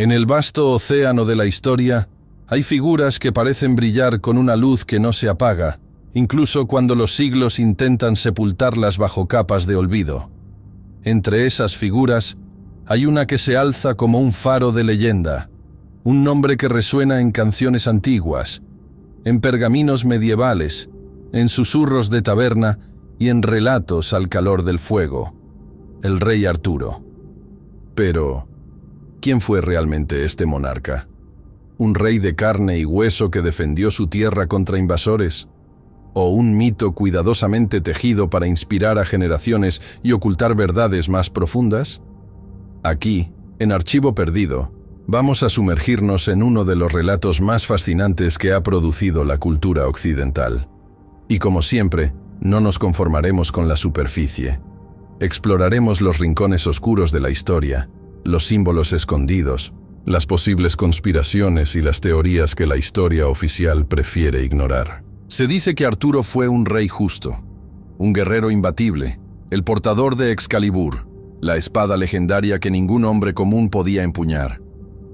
En el vasto océano de la historia, hay figuras que parecen brillar con una luz que no se apaga, incluso cuando los siglos intentan sepultarlas bajo capas de olvido. Entre esas figuras, hay una que se alza como un faro de leyenda, un nombre que resuena en canciones antiguas, en pergaminos medievales, en susurros de taberna y en relatos al calor del fuego: el rey Arturo. Pero, ¿quién fue realmente este monarca? ¿Un rey de carne y hueso que defendió su tierra contra invasores? ¿O un mito cuidadosamente tejido para inspirar a generaciones y ocultar verdades más profundas? Aquí, en Archivo Perdido, vamos a sumergirnos en uno de los relatos más fascinantes que ha producido la cultura occidental. Y como siempre, no nos conformaremos con la superficie. Exploraremos los rincones oscuros de la historia, los símbolos escondidos, las posibles conspiraciones y las teorías que la historia oficial prefiere ignorar. Se dice que Arturo fue un rey justo, un guerrero imbatible, el portador de Excalibur, la espada legendaria que ningún hombre común podía empuñar,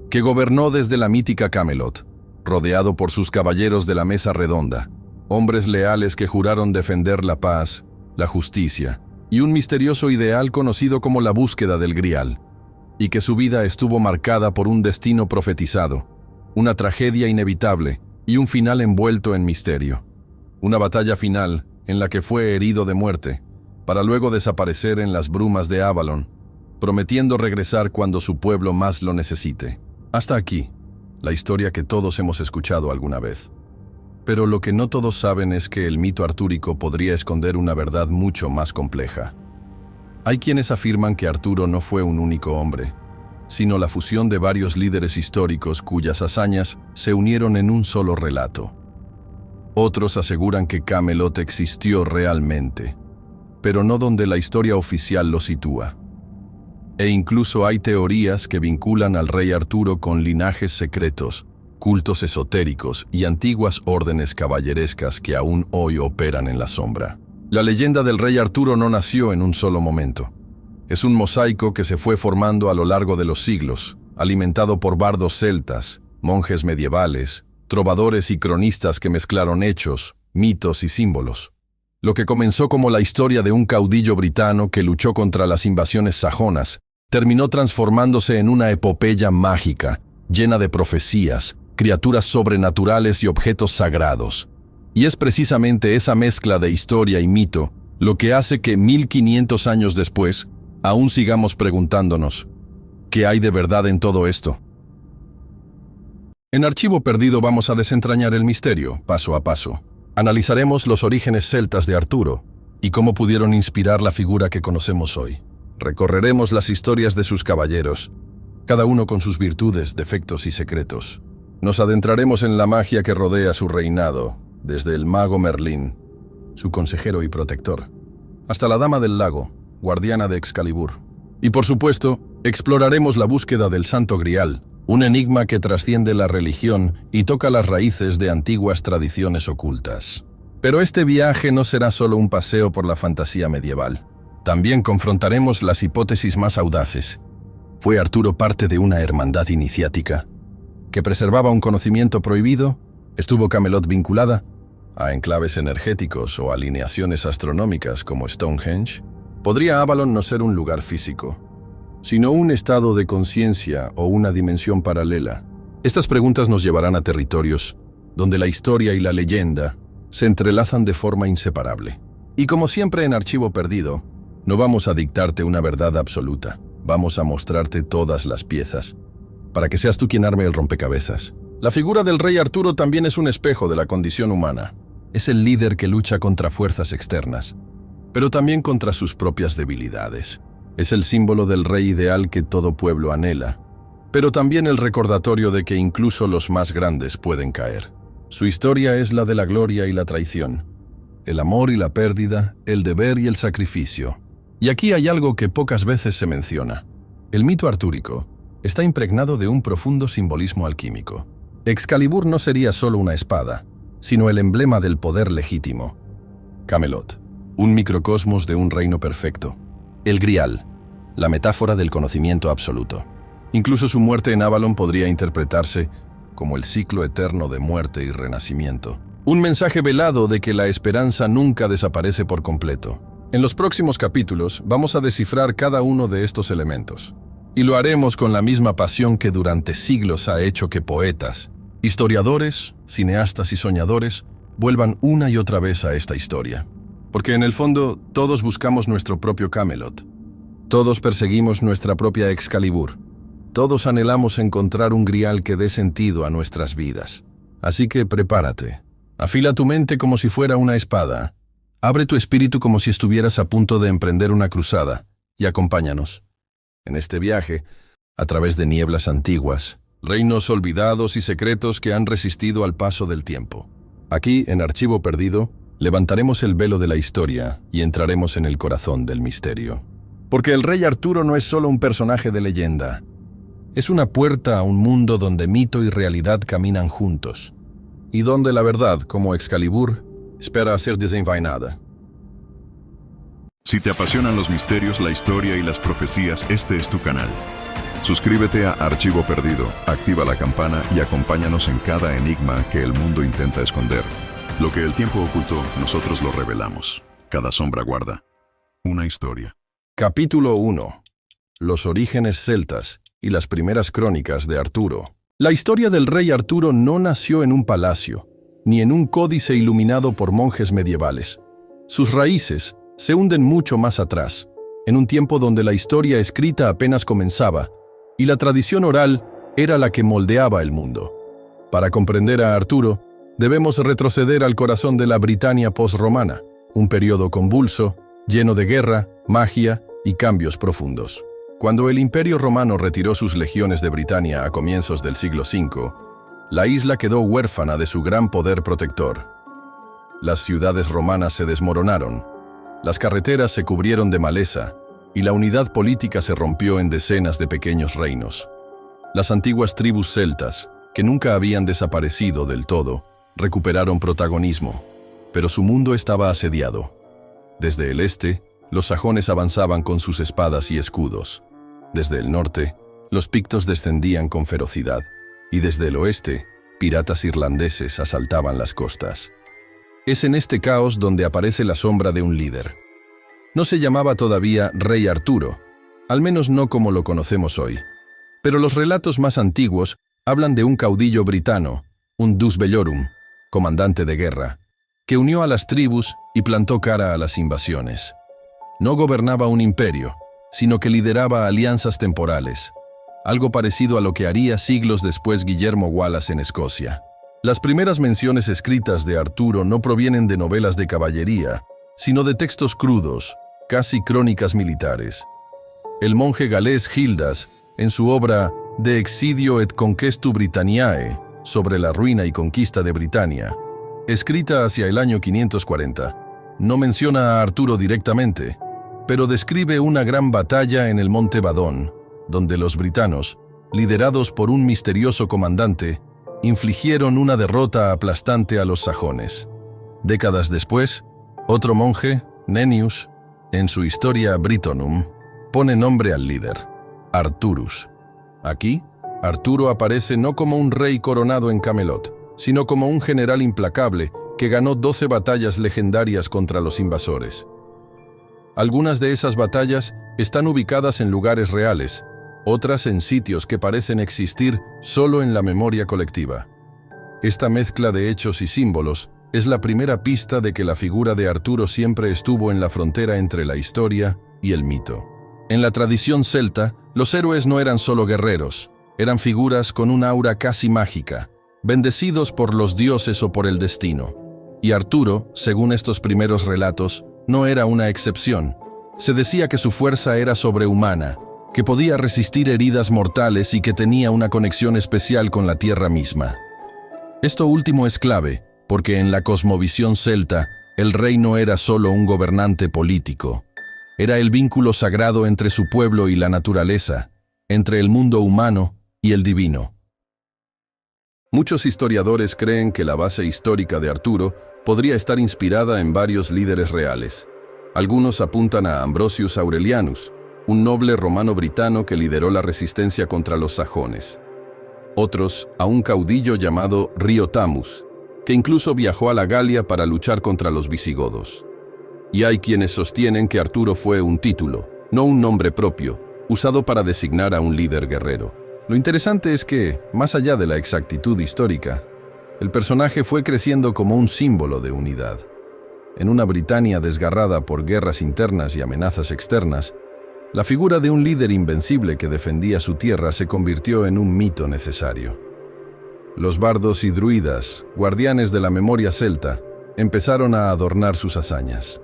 que gobernó desde la mítica Camelot, rodeado por sus caballeros de la mesa redonda, hombres leales que juraron defender la paz, la justicia y un misterioso ideal conocido como la búsqueda del Grial, y que su vida estuvo marcada por un destino profetizado, una tragedia inevitable y un final envuelto en misterio. Una batalla final en la que fue herido de muerte, para luego desaparecer en las brumas de Avalon, prometiendo regresar cuando su pueblo más lo necesite. Hasta aquí, la historia que todos hemos escuchado alguna vez. Pero lo que no todos saben es que el mito artúrico podría esconder una verdad mucho más compleja. Hay quienes afirman que Arturo no fue un único hombre, sino la fusión de varios líderes históricos cuyas hazañas se unieron en un solo relato. Otros aseguran que Camelot existió realmente, pero no donde la historia oficial lo sitúa. E incluso hay teorías que vinculan al rey Arturo con linajes secretos, cultos esotéricos y antiguas órdenes caballerescas que aún hoy operan en la sombra. La leyenda del rey Arturo no nació en un solo momento. Es un mosaico que se fue formando a lo largo de los siglos, alimentado por bardos celtas, monjes medievales, trovadores y cronistas que mezclaron hechos, mitos y símbolos. Lo que comenzó como la historia de un caudillo britano que luchó contra las invasiones sajonas, terminó transformándose en una epopeya mágica, llena de profecías, criaturas sobrenaturales y objetos sagrados. Y es precisamente esa mezcla de historia y mito lo que hace que 1500 años después, aún sigamos preguntándonos, ¿qué hay de verdad en todo esto? En Archivo Perdido vamos a desentrañar el misterio, paso a paso. Analizaremos los orígenes celtas de Arturo y cómo pudieron inspirar la figura que conocemos hoy. Recorreremos las historias de sus caballeros, cada uno con sus virtudes, defectos y secretos. Nos adentraremos en la magia que rodea su reinado, desde el mago Merlín, su consejero y protector, hasta la Dama del Lago, guardiana de Excalibur. Y por supuesto, exploraremos la búsqueda del Santo Grial, un enigma que trasciende la religión y toca las raíces de antiguas tradiciones ocultas. Pero este viaje no será solo un paseo por la fantasía medieval. También confrontaremos las hipótesis más audaces. ¿Fue Arturo parte de una hermandad iniciática que preservaba un conocimiento prohibido? ¿Estuvo Camelot vinculada a enclaves energéticos o alineaciones astronómicas como Stonehenge? ¿Podría Avalon no ser un lugar físico, sino un estado de conciencia o una dimensión paralela? Estas preguntas nos llevarán a territorios donde la historia y la leyenda se entrelazan de forma inseparable. Y como siempre en Archivo Perdido, no vamos a dictarte una verdad absoluta. Vamos a mostrarte todas las piezas, para que seas tú quien arme el rompecabezas. La figura del rey Arturo también es un espejo de la condición humana. Es el líder que lucha contra fuerzas externas, pero también contra sus propias debilidades. Es el símbolo del rey ideal que todo pueblo anhela, pero también el recordatorio de que incluso los más grandes pueden caer. Su historia es la de la gloria y la traición, el amor y la pérdida, el deber y el sacrificio. Y aquí hay algo que pocas veces se menciona. El mito artúrico está impregnado de un profundo simbolismo alquímico. Excalibur no sería solo una espada, sino el emblema del poder legítimo. Camelot, un microcosmos de un reino perfecto. El Grial, la metáfora del conocimiento absoluto. Incluso su muerte en Avalon podría interpretarse como el ciclo eterno de muerte y renacimiento. Un mensaje velado de que la esperanza nunca desaparece por completo. En los próximos capítulos vamos a descifrar cada uno de estos elementos. Y lo haremos con la misma pasión que durante siglos ha hecho que poetas, historiadores, cineastas y soñadores vuelvan una y otra vez a esta historia. Porque en el fondo todos buscamos nuestro propio Camelot. Todos perseguimos nuestra propia Excalibur. Todos anhelamos encontrar un grial que dé sentido a nuestras vidas. Así que prepárate. Afila tu mente como si fuera una espada. Abre tu espíritu como si estuvieras a punto de emprender una cruzada. Y acompáñanos en este viaje a través de nieblas antiguas, reinos olvidados y secretos que han resistido al paso del tiempo. Aquí, en Archivo Perdido, levantaremos el velo de la historia y entraremos en el corazón del misterio. Porque el rey Arturo no es solo un personaje de leyenda. Es una puerta a un mundo donde mito y realidad caminan juntos, y donde la verdad, como Excalibur, espera ser desenvainada. Si te apasionan los misterios, la historia y las profecías, este es tu canal. Suscríbete a Archivo Perdido, activa la campana y acompáñanos en cada enigma que el mundo intenta esconder. Lo que el tiempo ocultó, nosotros lo revelamos. Cada sombra guarda una historia. Capítulo 1. Los orígenes celtas y las primeras crónicas de Arturo. La historia del rey Arturo no nació en un palacio, ni en un códice iluminado por monjes medievales. Sus raíces se hunden mucho más atrás, en un tiempo donde la historia escrita apenas comenzaba, y la tradición oral era la que moldeaba el mundo. Para comprender a Arturo, debemos retroceder al corazón de la Britania posromana, un periodo convulso, lleno de guerra, magia y cambios profundos. Cuando el Imperio Romano retiró sus legiones de Britania a comienzos del siglo V, la isla quedó huérfana de su gran poder protector. Las ciudades romanas se desmoronaron, las carreteras se cubrieron de maleza y la unidad política se rompió en decenas de pequeños reinos. Las antiguas tribus celtas, que nunca habían desaparecido del todo, recuperaron protagonismo, pero su mundo estaba asediado. Desde el este, los sajones avanzaban con sus espadas y escudos. Desde el norte, los pictos descendían con ferocidad, y desde el oeste, piratas irlandeses asaltaban las costas. Es en este caos donde aparece la sombra de un líder. No se llamaba todavía Rey Arturo, al menos no como lo conocemos hoy, pero los relatos más antiguos hablan de un caudillo britano, un Dus Bellorum, comandante de guerra, que unió a las tribus y plantó cara a las invasiones. No gobernaba un imperio, sino que lideraba alianzas temporales, algo parecido a lo que haría siglos después Guillermo Wallace en Escocia. Las primeras menciones escritas de Arturo no provienen de novelas de caballería, sino de textos crudos, casi crónicas militares. El monje galés Gildas, en su obra De Excidio et Conquestu Britanniae, sobre la ruina y conquista de Britania, escrita hacia el año 540, no menciona a Arturo directamente, pero describe una gran batalla en el monte Badón, donde los britanos, liderados por un misterioso comandante, infligieron una derrota aplastante a los sajones. Décadas después, otro monje, Nennius, en su Historia Britonum, pone nombre al líder, Arturus. Aquí, Arturo aparece no como un rey coronado en Camelot, sino como un general implacable que ganó 12 batallas legendarias contra los invasores. Algunas de esas batallas están ubicadas en lugares reales, otras en sitios que parecen existir solo en la memoria colectiva. Esta mezcla de hechos y símbolos es la primera pista de que la figura de Arturo siempre estuvo en la frontera entre la historia y el mito. En la tradición celta, los héroes no eran solo guerreros, eran figuras con un aura casi mágica, bendecidos por los dioses o por el destino. Y Arturo, según estos primeros relatos, no era una excepción. Se decía que su fuerza era sobrehumana, que podía resistir heridas mortales y que tenía una conexión especial con la tierra misma. Esto último es clave, porque en la cosmovisión celta, el rey no era solo un gobernante político. Era el vínculo sagrado entre su pueblo y la naturaleza, entre el mundo humano y el divino. Muchos historiadores creen que la base histórica de Arturo podría estar inspirada en varios líderes reales. Algunos apuntan a Ambrosius Aurelianus, un noble romano-britano que lideró la resistencia contra los sajones. Otros a un caudillo llamado Riotamus, que incluso viajó a la Galia para luchar contra los visigodos. Y hay quienes sostienen que Arturo fue un título, no un nombre propio, usado para designar a un líder guerrero. Lo interesante es que, más allá de la exactitud histórica, el personaje fue creciendo como un símbolo de unidad. En una Britania desgarrada por guerras internas y amenazas externas, la figura de un líder invencible que defendía su tierra se convirtió en un mito necesario. Los bardos y druidas, guardianes de la memoria celta, empezaron a adornar sus hazañas.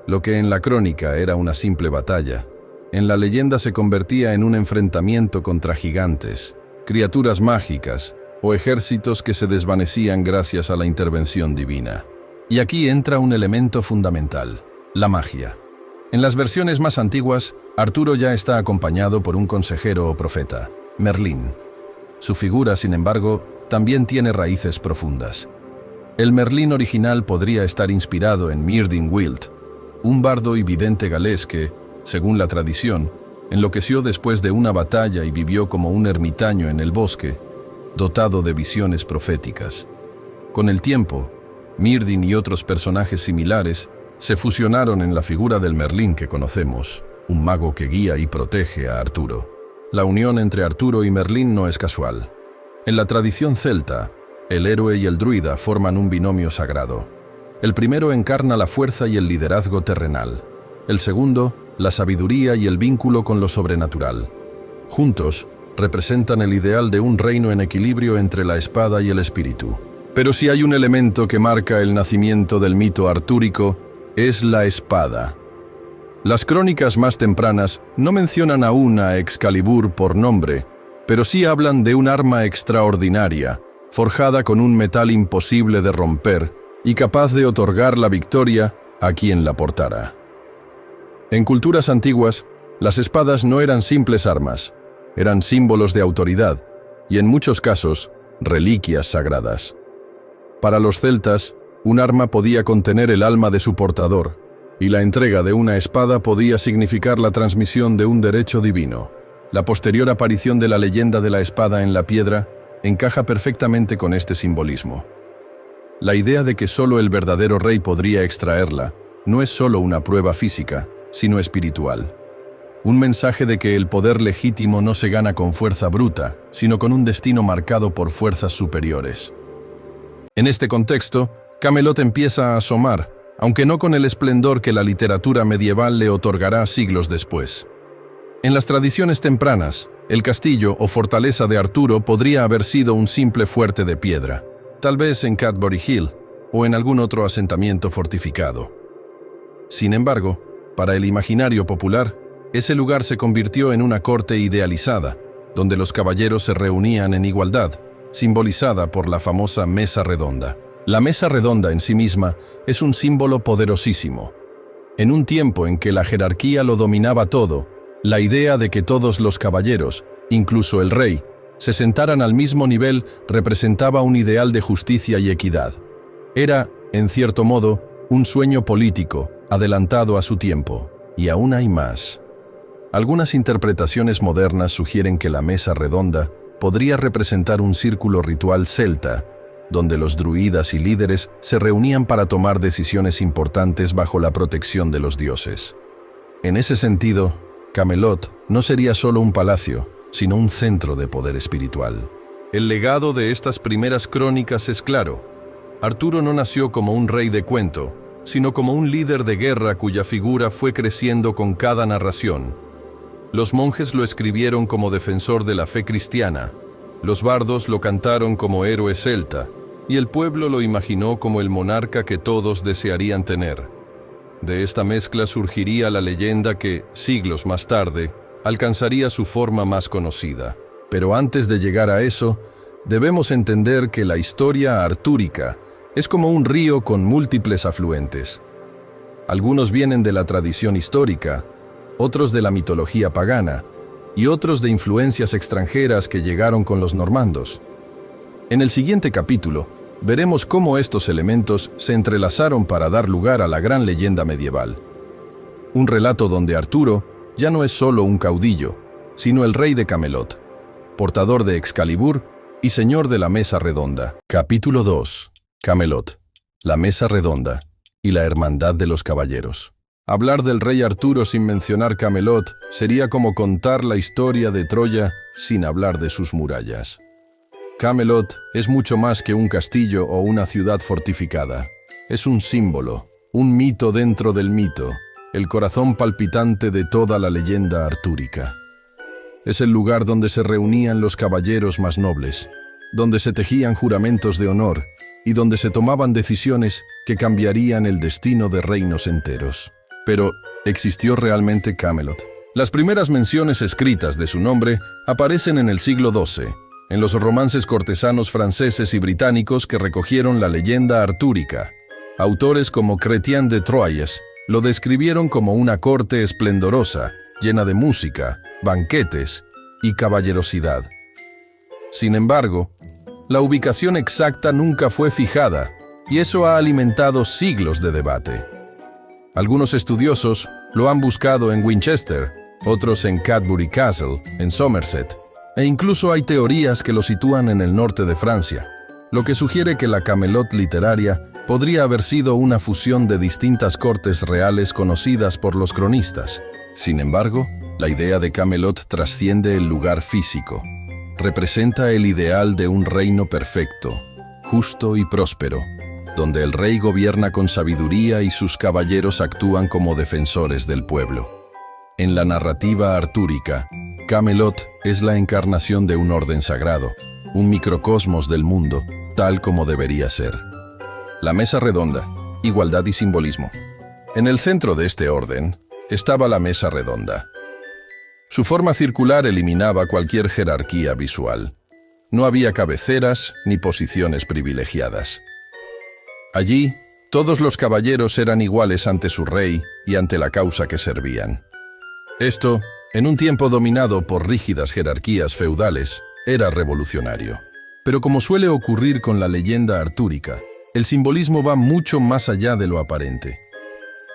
Lo que en la crónica era una simple batalla, en la leyenda se convertía en un enfrentamiento contra gigantes, criaturas mágicas o ejércitos que se desvanecían gracias a la intervención divina. Y aquí entra un elemento fundamental, la magia. En las versiones más antiguas, Arturo ya está acompañado por un consejero o profeta, Merlín. Su figura, sin embargo, también tiene raíces profundas. El Merlín original podría estar inspirado en Myrddin Wyllt, un bardo y vidente galés que, según la tradición, enloqueció después de una batalla y vivió como un ermitaño en el bosque, dotado de visiones proféticas. Con el tiempo, Myrddin y otros personajes similares se fusionaron en la figura del Merlín que conocemos, un mago que guía y protege a Arturo. La unión entre Arturo y Merlín no es casual. En la tradición celta, el héroe y el druida forman un binomio sagrado. El primero encarna la fuerza y el liderazgo terrenal. El segundo, la sabiduría y el vínculo con lo sobrenatural. Juntos, representan el ideal de un reino en equilibrio entre la espada y el espíritu. Pero si hay un elemento que marca el nacimiento del mito artúrico, es la espada. Las crónicas más tempranas no mencionan aún a Excalibur por nombre, pero sí hablan de un arma extraordinaria, forjada con un metal imposible de romper y capaz de otorgar la victoria a quien la portara. En culturas antiguas, las espadas no eran simples armas, eran símbolos de autoridad y, en muchos casos, reliquias sagradas. Para los celtas, un arma podía contener el alma de su portador, y la entrega de una espada podía significar la transmisión de un derecho divino. La posterior aparición de la leyenda de la espada en la piedra encaja perfectamente con este simbolismo. La idea de que solo el verdadero rey podría extraerla no es solo una prueba física, sino espiritual. Un mensaje de que el poder legítimo no se gana con fuerza bruta, sino con un destino marcado por fuerzas superiores. En este contexto, Camelot empieza a asomar, aunque no con el esplendor que la literatura medieval le otorgará siglos después. En las tradiciones tempranas, el castillo o fortaleza de Arturo podría haber sido un simple fuerte de piedra, tal vez en Cadbury Hill o en algún otro asentamiento fortificado. Sin embargo, para el imaginario popular, ese lugar se convirtió en una corte idealizada, donde los caballeros se reunían en igualdad, simbolizada por la famosa mesa redonda. La mesa redonda en sí misma es un símbolo poderosísimo. En un tiempo en que la jerarquía lo dominaba todo, la idea de que todos los caballeros, incluso el rey, se sentaran al mismo nivel representaba un ideal de justicia y equidad. Era, en cierto modo, un sueño político, adelantado a su tiempo, y aún hay más. Algunas interpretaciones modernas sugieren que la mesa redonda podría representar un círculo ritual celta, donde los druidas y líderes se reunían para tomar decisiones importantes bajo la protección de los dioses. En ese sentido, Camelot no sería solo un palacio, sino un centro de poder espiritual. El legado de estas primeras crónicas es claro. Arturo no nació como un rey de cuento, sino como un líder de guerra cuya figura fue creciendo con cada narración. Los monjes lo escribieron como defensor de la fe cristiana, los bardos lo cantaron como héroe celta, y el pueblo lo imaginó como el monarca que todos desearían tener. De esta mezcla surgiría la leyenda que, siglos más tarde, alcanzaría su forma más conocida. Pero antes de llegar a eso, debemos entender que la historia artúrica es como un río con múltiples afluentes. Algunos vienen de la tradición histórica, otros de la mitología pagana, y otros de influencias extranjeras que llegaron con los normandos. En el siguiente capítulo, veremos cómo estos elementos se entrelazaron para dar lugar a la gran leyenda medieval. Un relato donde Arturo ya no es solo un caudillo, sino el rey de Camelot, portador de Excalibur y señor de la Mesa Redonda. Capítulo 2. Camelot, la Mesa Redonda y la Hermandad de los Caballeros. Hablar del rey Arturo sin mencionar Camelot sería como contar la historia de Troya sin hablar de sus murallas. Camelot es mucho más que un castillo o una ciudad fortificada. Es un símbolo, un mito dentro del mito, el corazón palpitante de toda la leyenda artúrica. Es el lugar donde se reunían los caballeros más nobles, donde se tejían juramentos de honor y donde se tomaban decisiones que cambiarían el destino de reinos enteros. Pero, ¿existió realmente Camelot? Las primeras menciones escritas de su nombre aparecen en el siglo XII, en los romances cortesanos franceses y británicos que recogieron la leyenda artúrica. Autores como Chrétien de Troyes lo describieron como una corte esplendorosa, llena de música, banquetes y caballerosidad. Sin embargo, la ubicación exacta nunca fue fijada, y eso ha alimentado siglos de debate. Algunos estudiosos lo han buscado en Winchester, otros en Cadbury Castle, en Somerset, e incluso hay teorías que lo sitúan en el norte de Francia, lo que sugiere que la Camelot literaria podría haber sido una fusión de distintas cortes reales conocidas por los cronistas. Sin embargo, la idea de Camelot trasciende el lugar físico. Representa el ideal de un reino perfecto, justo y próspero, donde el rey gobierna con sabiduría y sus caballeros actúan como defensores del pueblo. En la narrativa artúrica, Camelot es la encarnación de un orden sagrado, un microcosmos del mundo, tal como debería ser. La Mesa Redonda, igualdad y simbolismo. En el centro de este orden estaba la Mesa Redonda. Su forma circular eliminaba cualquier jerarquía visual. No había cabeceras ni posiciones privilegiadas. Allí, todos los caballeros eran iguales ante su rey y ante la causa que servían. Esto, en un tiempo dominado por rígidas jerarquías feudales, era revolucionario. Pero como suele ocurrir con la leyenda artúrica, el simbolismo va mucho más allá de lo aparente.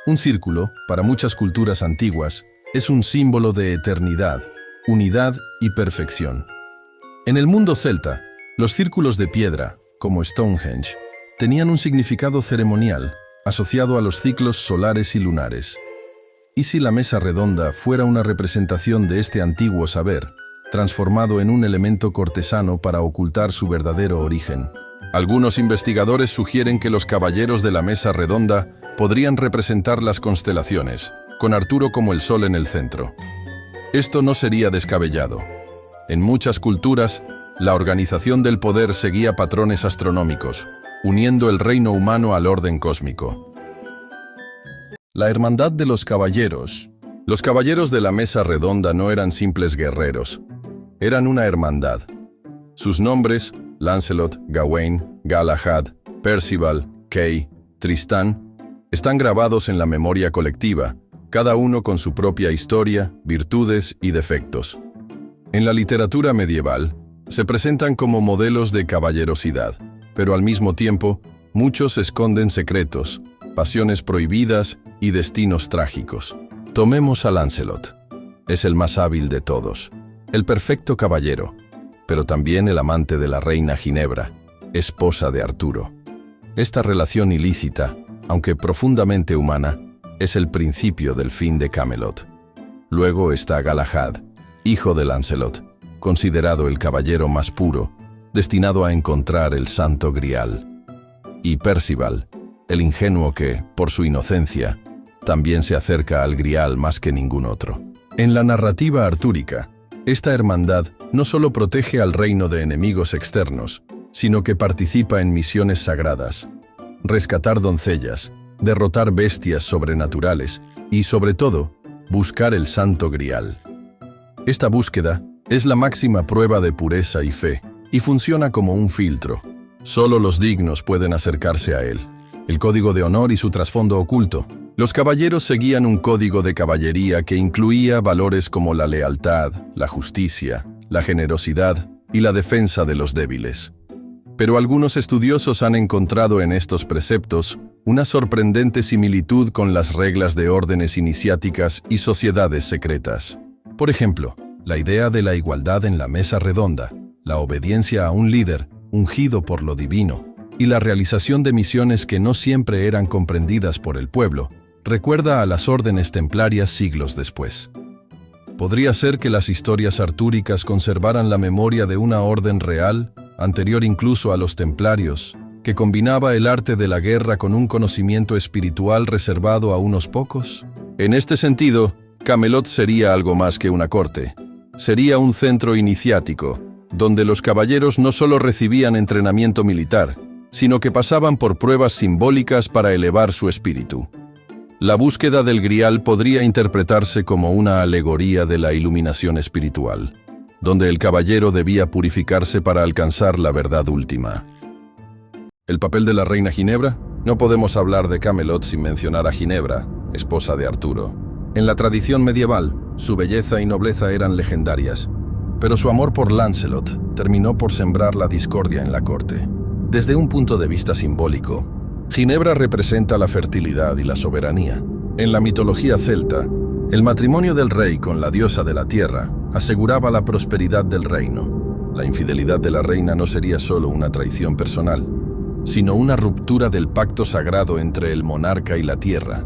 Un círculo, para muchas culturas antiguas, es un símbolo de eternidad, unidad y perfección. En el mundo celta, los círculos de piedra, como Stonehenge, tenían un significado ceremonial, asociado a los ciclos solares y lunares. ¿Y si la Mesa Redonda fuera una representación de este antiguo saber, transformado en un elemento cortesano para ocultar su verdadero origen? Algunos investigadores sugieren que los caballeros de la Mesa Redonda podrían representar las constelaciones, con Arturo como el sol en el centro. Esto no sería descabellado. En muchas culturas, la organización del poder seguía patrones astronómicos, uniendo el reino humano al orden cósmico. La Hermandad de los Caballeros. Los caballeros de la Mesa Redonda no eran simples guerreros. Eran una hermandad. Sus nombres, Lancelot, Gawain, Galahad, Percival, Kay, Tristán, están grabados en la memoria colectiva, cada uno con su propia historia, virtudes y defectos. En la literatura medieval, se presentan como modelos de caballerosidad, pero al mismo tiempo, muchos esconden secretos, pasiones prohibidas y destinos trágicos. Tomemos a Lancelot. Es el más hábil de todos, el perfecto caballero, pero también el amante de la reina Ginebra, esposa de Arturo. Esta relación ilícita, aunque profundamente humana, es el principio del fin de Camelot. Luego está Galahad, hijo de Lancelot, considerado el caballero más puro, destinado a encontrar el Santo Grial. Y Percival, el ingenuo que, por su inocencia, también se acerca al Grial más que ningún otro. En la narrativa artúrica, esta hermandad no solo protege al reino de enemigos externos, sino que participa en misiones sagradas: rescatar doncellas, derrotar bestias sobrenaturales y, sobre todo, buscar el Santo Grial. Esta búsqueda es la máxima prueba de pureza y fe, y funciona como un filtro. Solo los dignos pueden acercarse a él. El código de honor y su trasfondo oculto. Los caballeros seguían un código de caballería que incluía valores como la lealtad, la justicia, la generosidad y la defensa de los débiles. Pero algunos estudiosos han encontrado en estos preceptos una sorprendente similitud con las reglas de órdenes iniciáticas y sociedades secretas. Por ejemplo, la idea de la igualdad en la mesa redonda, la obediencia a un líder, ungido por lo divino, y la realización de misiones que no siempre eran comprendidas por el pueblo, recuerda a las órdenes templarias siglos después. Podría ser que las historias artúricas conservaran la memoria de una orden real, anterior incluso a los templarios, que combinaba el arte de la guerra con un conocimiento espiritual reservado a unos pocos. En este sentido, Camelot sería algo más que una corte. Sería un centro iniciático, donde los caballeros no solo recibían entrenamiento militar, sino que pasaban por pruebas simbólicas para elevar su espíritu. La búsqueda del Grial podría interpretarse como una alegoría de la iluminación espiritual, donde el caballero debía purificarse para alcanzar la verdad última. ¿El papel de la reina Ginebra? No podemos hablar de Camelot sin mencionar a Ginebra, esposa de Arturo. En la tradición medieval, su belleza y nobleza eran legendarias, pero su amor por Lancelot terminó por sembrar la discordia en la corte. Desde un punto de vista simbólico, Ginebra representa la fertilidad y la soberanía. En la mitología celta, el matrimonio del rey con la diosa de la tierra aseguraba la prosperidad del reino. La infidelidad de la reina no sería solo una traición personal, sino una ruptura del pacto sagrado entre el monarca y la tierra,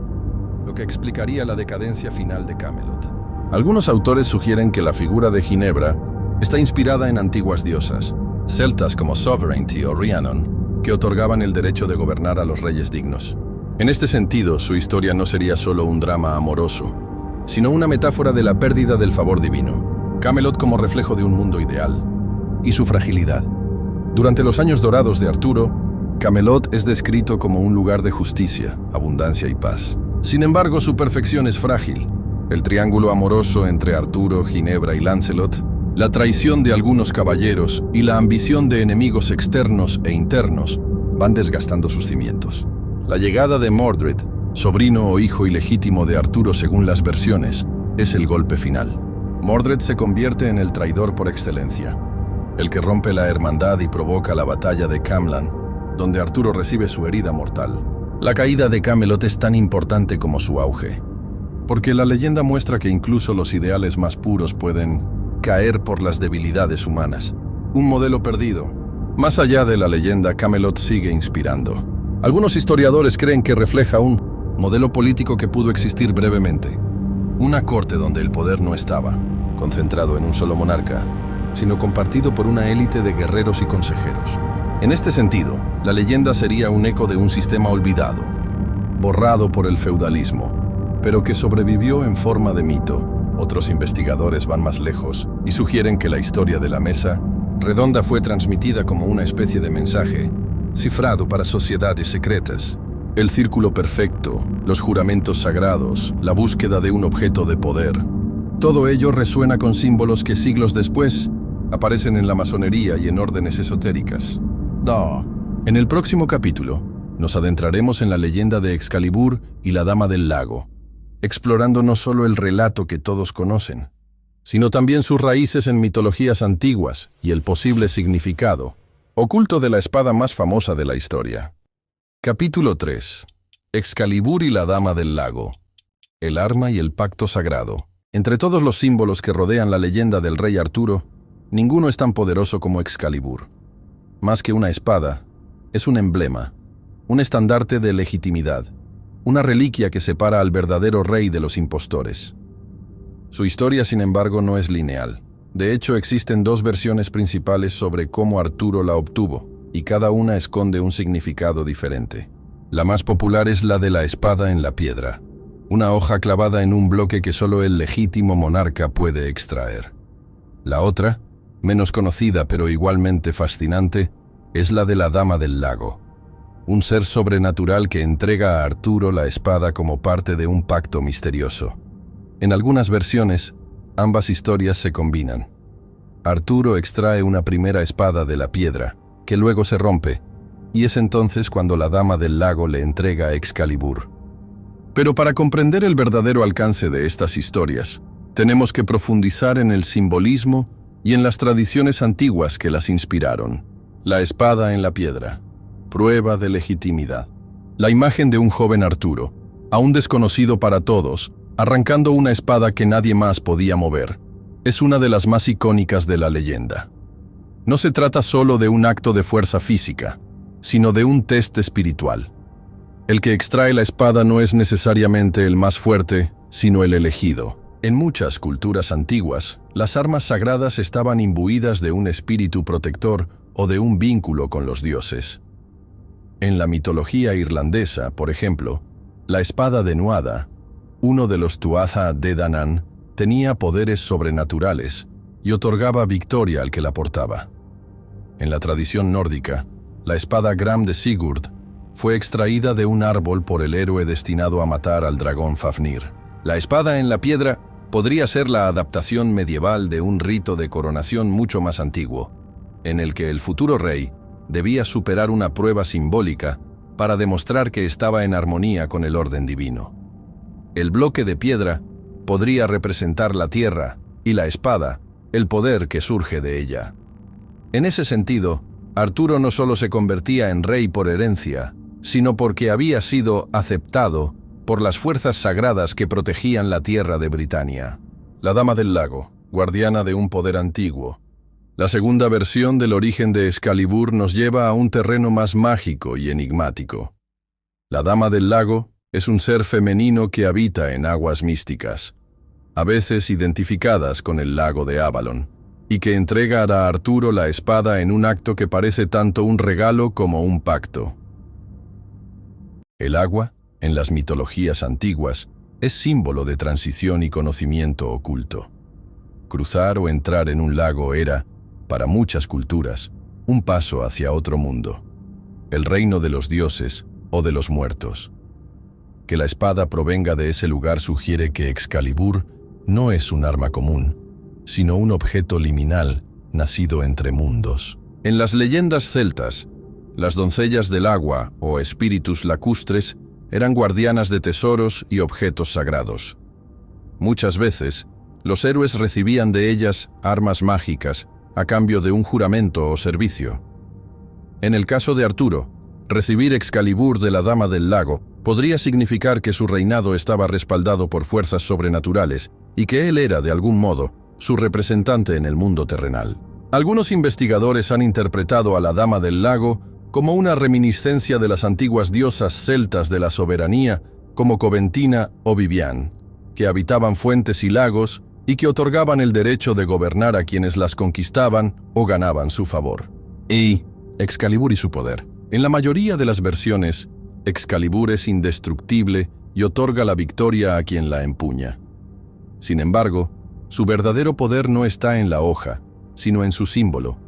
lo que explicaría la decadencia final de Camelot. Algunos autores sugieren que la figura de Ginebra está inspirada en antiguas diosas, celtas como Sovereignty o Rhiannon, que otorgaban el derecho de gobernar a los reyes dignos. En este sentido, su historia no sería solo un drama amoroso, sino una metáfora de la pérdida del favor divino, Camelot como reflejo de un mundo ideal, y su fragilidad. Durante los años dorados de Arturo, Camelot es descrito como un lugar de justicia, abundancia y paz. Sin embargo, su perfección es frágil. El triángulo amoroso entre Arturo, Ginebra y Lancelot, la traición de algunos caballeros y la ambición de enemigos externos e internos van desgastando sus cimientos. La llegada de Mordred, sobrino o hijo ilegítimo de Arturo según las versiones, es el golpe final. Mordred se convierte en el traidor por excelencia, el que rompe la hermandad y provoca la batalla de Camlan, donde Arturo recibe su herida mortal. La caída de Camelot es tan importante como su auge, porque la leyenda muestra que incluso los ideales más puros pueden caer por las debilidades humanas. Un modelo perdido. Más allá de la leyenda, Camelot sigue inspirando. Algunos historiadores creen que refleja un modelo político que pudo existir brevemente. Una corte donde el poder no estaba concentrado en un solo monarca, sino compartido por una élite de guerreros y consejeros. En este sentido, la leyenda sería un eco de un sistema olvidado, borrado por el feudalismo, pero que sobrevivió en forma de mito. Otros investigadores van más lejos y sugieren que la historia de la mesa redonda fue transmitida como una especie de mensaje, cifrado para sociedades secretas. El círculo perfecto, los juramentos sagrados, la búsqueda de un objeto de poder. Todo ello resuena con símbolos que siglos después aparecen en la masonería y en órdenes esotéricas. En el próximo capítulo, nos adentraremos en la leyenda de Excalibur y la Dama del Lago, explorando no solo el relato que todos conocen, sino también sus raíces en mitologías antiguas y el posible significado oculto de la espada más famosa de la historia. Capítulo 3. Excalibur y la Dama del Lago. El arma y el pacto sagrado. Entre todos los símbolos que rodean la leyenda del rey Arturo, ninguno es tan poderoso como Excalibur. Más que una espada, es un emblema, un estandarte de legitimidad, una reliquia que separa al verdadero rey de los impostores. Su historia, sin embargo, no es lineal. De hecho, existen dos versiones principales sobre cómo Arturo la obtuvo, y cada una esconde un significado diferente. La más popular es la de la espada en la piedra, una hoja clavada en un bloque que solo el legítimo monarca puede extraer. La otra, menos conocida pero igualmente fascinante, es la de la Dama del Lago, un ser sobrenatural que entrega a Arturo la espada como parte de un pacto misterioso. En algunas versiones, ambas historias se combinan. Arturo extrae una primera espada de la piedra, que luego se rompe, y es entonces cuando la Dama del Lago le entrega a Excalibur. Pero para comprender el verdadero alcance de estas historias, tenemos que profundizar en el simbolismo y en las tradiciones antiguas que las inspiraron. La espada en la piedra, prueba de legitimidad. La imagen de un joven Arturo, aún desconocido para todos, arrancando una espada que nadie más podía mover, es una de las más icónicas de la leyenda. No se trata solo de un acto de fuerza física, sino de un test espiritual. El que extrae la espada no es necesariamente el más fuerte, sino el elegido. En muchas culturas antiguas, las armas sagradas estaban imbuidas de un espíritu protector o de un vínculo con los dioses. En la mitología irlandesa, por ejemplo, la espada de Nuada, uno de los Tuatha de Danann, tenía poderes sobrenaturales y otorgaba victoria al que la portaba. En la tradición nórdica, la espada Gram de Sigurd fue extraída de un árbol por el héroe destinado a matar al dragón Fafnir. La espada en la piedra podría ser la adaptación medieval de un rito de coronación mucho más antiguo, en el que el futuro rey debía superar una prueba simbólica para demostrar que estaba en armonía con el orden divino. El bloque de piedra podría representar la tierra y la espada, el poder que surge de ella. En ese sentido, Arturo no solo se convertía en rey por herencia, sino porque había sido aceptado por las fuerzas sagradas que protegían la tierra de Britania. La Dama del Lago, guardiana de un poder antiguo. La segunda versión del origen de Excalibur nos lleva a un terreno más mágico y enigmático. La Dama del Lago es un ser femenino que habita en aguas místicas, a veces identificadas con el lago de Avalon, y que entrega a Arturo la espada en un acto que parece tanto un regalo como un pacto. El agua, en las mitologías antiguas, es símbolo de transición y conocimiento oculto. Cruzar o entrar en un lago era, para muchas culturas, un paso hacia otro mundo, el reino de los dioses o de los muertos. Que la espada provenga de ese lugar sugiere que Excalibur no es un arma común, sino un objeto liminal nacido entre mundos. En las leyendas celtas, las doncellas del agua o espíritus lacustres eran guardianas de tesoros y objetos sagrados. Muchas veces, los héroes recibían de ellas armas mágicas a cambio de un juramento o servicio. En el caso de Arturo, recibir Excalibur de la Dama del Lago podría significar que su reinado estaba respaldado por fuerzas sobrenaturales y que él era, de algún modo, su representante en el mundo terrenal. Algunos investigadores han interpretado a la Dama del Lago como una reminiscencia de las antiguas diosas celtas de la soberanía, como Coventina o Vivian, que habitaban fuentes y lagos y que otorgaban el derecho de gobernar a quienes las conquistaban o ganaban su favor. Y Excalibur y su poder. En la mayoría de las versiones, Excalibur es indestructible y otorga la victoria a quien la empuña. Sin embargo, su verdadero poder no está en la hoja, sino en su símbolo.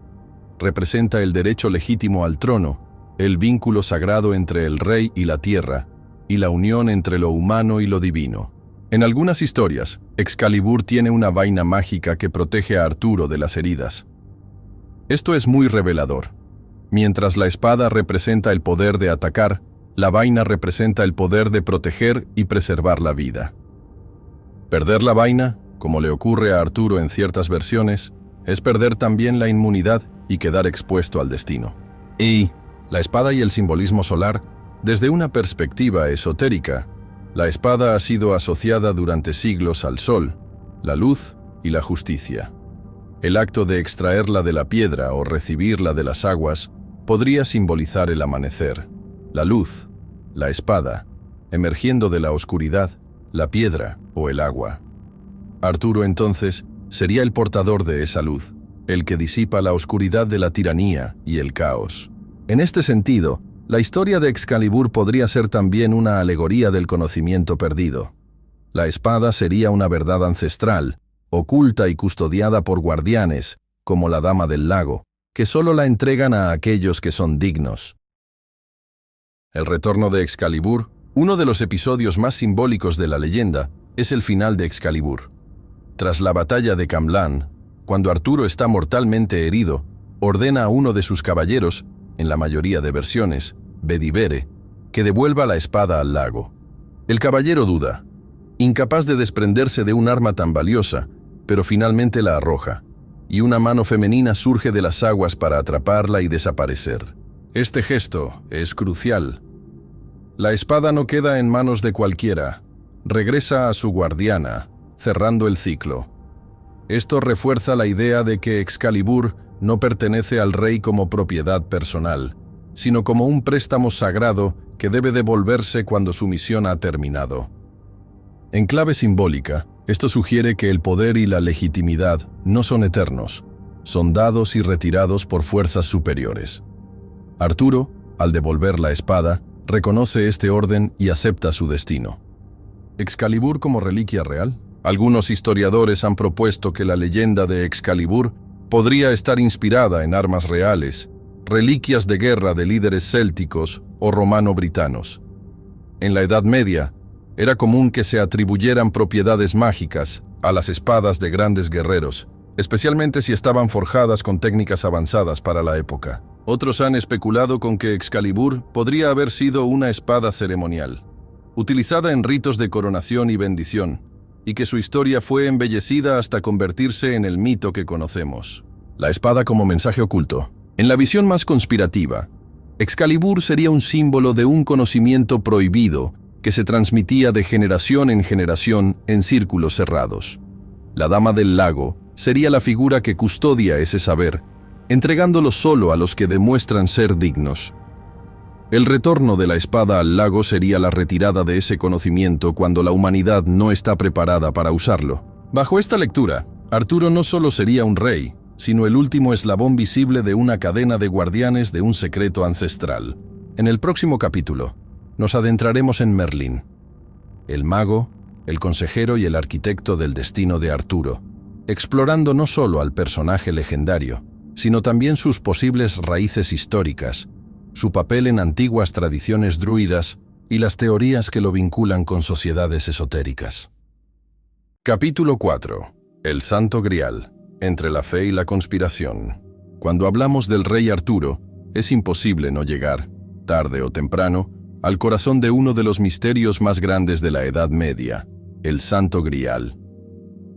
Representa el derecho legítimo al trono, el vínculo sagrado entre el rey y la tierra, y la unión entre lo humano y lo divino. En algunas historias, Excalibur tiene una vaina mágica que protege a Arturo de las heridas. Esto es muy revelador. Mientras la espada representa el poder de atacar, la vaina representa el poder de proteger y preservar la vida. Perder la vaina, como le ocurre a Arturo en ciertas versiones, es perder también la inmunidad y quedar expuesto al destino. Y la espada y el simbolismo solar, desde una perspectiva esotérica, la espada ha sido asociada durante siglos al sol, la luz y la justicia. El acto de extraerla de la piedra o recibirla de las aguas podría simbolizar el amanecer, la luz, la espada, emergiendo de la oscuridad, la piedra o el agua. Arturo entonces sería el portador de esa luz, el que disipa la oscuridad de la tiranía y el caos. En este sentido, la historia de Excalibur podría ser también una alegoría del conocimiento perdido. La espada sería una verdad ancestral, oculta y custodiada por guardianes, como la Dama del Lago, que solo la entregan a aquellos que son dignos. El retorno de Excalibur, uno de los episodios más simbólicos de la leyenda, es el final de Excalibur. Tras la batalla de Camlann, cuando Arturo está mortalmente herido, ordena a uno de sus caballeros, en la mayoría de versiones, Bedivere, que devuelva la espada al lago. El caballero duda, incapaz de desprenderse de un arma tan valiosa, pero finalmente la arroja, y una mano femenina surge de las aguas para atraparla y desaparecer. Este gesto es crucial. La espada no queda en manos de cualquiera, regresa a su guardiana, cerrando el ciclo. Esto refuerza la idea de que Excalibur no pertenece al rey como propiedad personal, sino como un préstamo sagrado que debe devolverse cuando su misión ha terminado. En clave simbólica, esto sugiere que el poder y la legitimidad no son eternos, son dados y retirados por fuerzas superiores. Arturo, al devolver la espada, reconoce este orden y acepta su destino. ¿Excalibur como reliquia real? Algunos historiadores han propuesto que la leyenda de Excalibur podría estar inspirada en armas reales, reliquias de guerra de líderes célticos o romano-britanos. En la Edad Media, era común que se atribuyeran propiedades mágicas a las espadas de grandes guerreros, especialmente si estaban forjadas con técnicas avanzadas para la época. Otros han especulado con que Excalibur podría haber sido una espada ceremonial, utilizada en ritos de coronación y bendición, y que su historia fue embellecida hasta convertirse en el mito que conocemos. La espada como mensaje oculto. En la visión más conspirativa, Excalibur sería un símbolo de un conocimiento prohibido que se transmitía de generación en generación en círculos cerrados. La Dama del Lago sería la figura que custodia ese saber, entregándolo solo a los que demuestran ser dignos. El retorno de la espada al lago sería la retirada de ese conocimiento cuando la humanidad no está preparada para usarlo. Bajo esta lectura, Arturo no solo sería un rey, sino el último eslabón visible de una cadena de guardianes de un secreto ancestral. En el próximo capítulo, nos adentraremos en Merlín, el mago, el consejero y el arquitecto del destino de Arturo, explorando no solo al personaje legendario, sino también sus posibles raíces históricas, su papel en antiguas tradiciones druidas y las teorías que lo vinculan con sociedades esotéricas. Capítulo 4. El Santo Grial, entre la fe y la conspiración. Cuando hablamos del rey Arturo, es imposible no llegar, tarde o temprano, al corazón de uno de los misterios más grandes de la Edad Media, el Santo Grial.